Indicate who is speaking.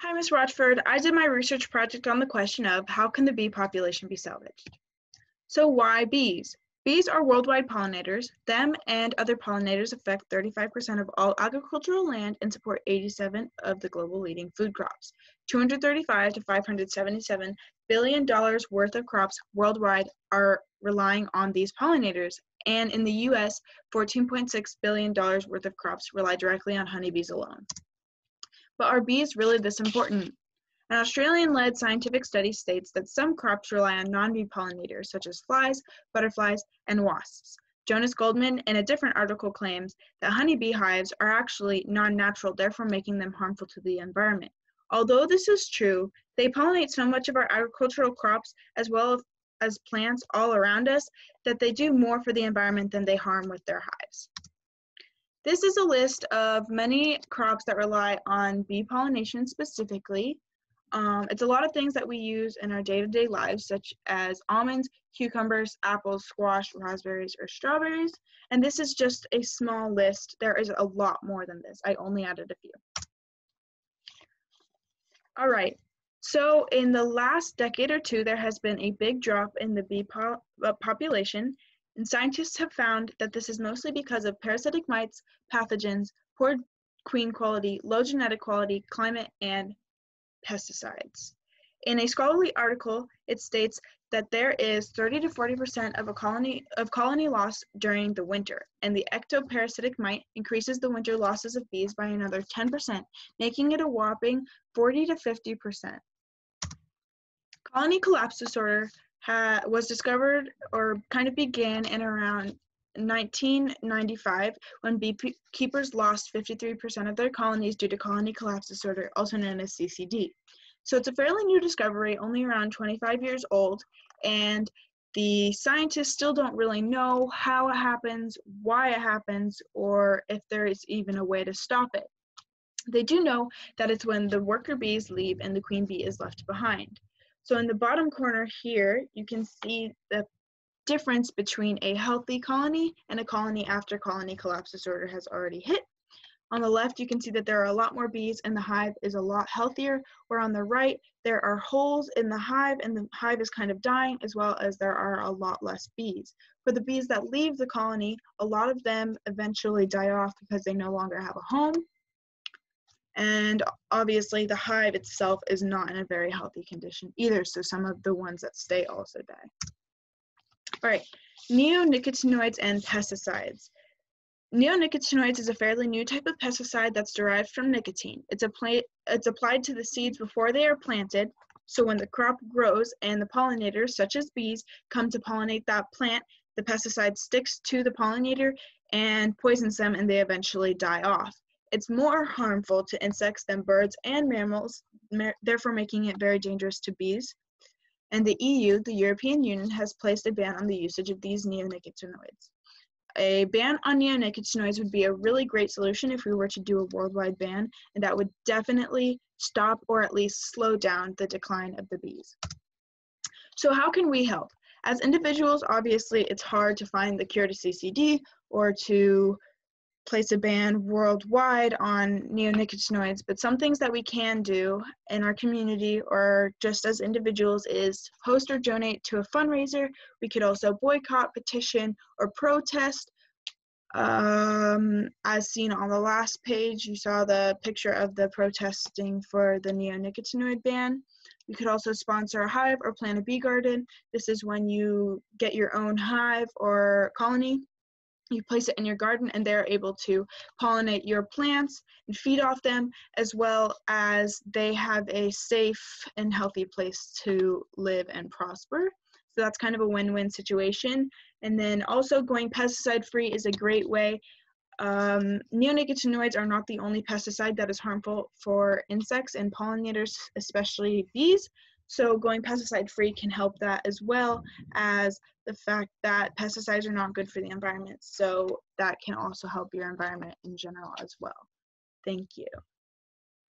Speaker 1: Hi, Ms. Rochford. I did my research project on the question of how can the bee population be salvaged? So why bees? Bees are worldwide pollinators. Them and other pollinators affect 35% of all agricultural land and support 87 of the global leading food crops. $235 to $577 billion worth of crops worldwide are relying on these pollinators. And in the US, $14.6 billion worth of crops rely directly on honeybees alone. But are bees really this important? An Australian-led scientific study states that some crops rely on non-bee pollinators, such as flies, butterflies, and wasps. Jonas Goldman, in a different article, claims that honeybee hives are actually non-natural, therefore making them harmful to the environment. Although this is true, they pollinate so much of our agricultural crops as well as plants all around us that they do more for the environment than they harm with their hives. This is a list of many crops that rely on bee pollination specifically. It's a lot of things that we use in our day-to-day lives, such as almonds, cucumbers, apples, squash, raspberries, or strawberries. And this is just a small list. There is a lot more than this. I only added a few. All right. So in the last decade or two, there has been a big drop in the bee population. And scientists have found that this is mostly because of parasitic mites, pathogens, poor queen quality, low genetic quality, climate, and pesticides. In a scholarly article, it states that there is 30 to 40% of colony loss during the winter, and the ectoparasitic mite increases the winter losses of bees by another 10%, making it a whopping 40 to 50%. Colony collapse disorder was discovered or kind of began in around 1995 when beekeepers lost 53% of their colonies due to colony collapse disorder, also known as CCD. So it's a fairly new discovery, only around 25 years old, and the scientists still don't really know how it happens, why it happens, or if there is even a way to stop it. They do know that it's when the worker bees leave and the queen bee is left behind. So in the bottom corner here, you can see the difference between a healthy colony and a colony after colony collapse disorder has already hit. On the left, you can see that there are a lot more bees and the hive is a lot healthier, where on the right, there are holes in the hive and the hive is kind of dying, as well as there are a lot less bees. For the bees that leave the colony, a lot of them eventually die off because they no longer have a home. And obviously the hive itself is not in a very healthy condition either, so some of the ones that stay also die. All right, neonicotinoids and pesticides. Neonicotinoids is a fairly new type of pesticide that's derived from nicotine. It's applied to the seeds before they are planted, so when the crop grows and the pollinators, such as bees, come to pollinate that plant, the pesticide sticks to the pollinator and poisons them, and they eventually die off. It's more harmful to insects than birds and mammals, therefore making it very dangerous to bees. And the EU, the European Union, has placed a ban on the usage of these neonicotinoids. A ban on neonicotinoids would be a really great solution if we were to do a worldwide ban, and that would definitely stop or at least slow down the decline of the bees. So how can we help? As individuals, obviously, it's hard to find the cure to CCD or to place a ban worldwide on neonicotinoids, but some things that we can do in our community or just as individuals is host or donate to a fundraiser. We could also boycott, petition, or protest. As seen on the last page, you saw the picture of the protesting for the neonicotinoid ban. You could also sponsor a hive or plant a bee garden. This is when you get your own hive or colony. You place it in your garden and they're able to pollinate your plants and feed off them, as well as they have a safe and healthy place to live and prosper. So that's kind of a win-win situation. And then also going pesticide-free is a great way. Neonicotinoids are not the only pesticide that is harmful for insects and pollinators, especially bees. So going pesticide-free can help that, as well as the fact that pesticides are not good for the environment. So that can also help your environment in general as well. Thank you.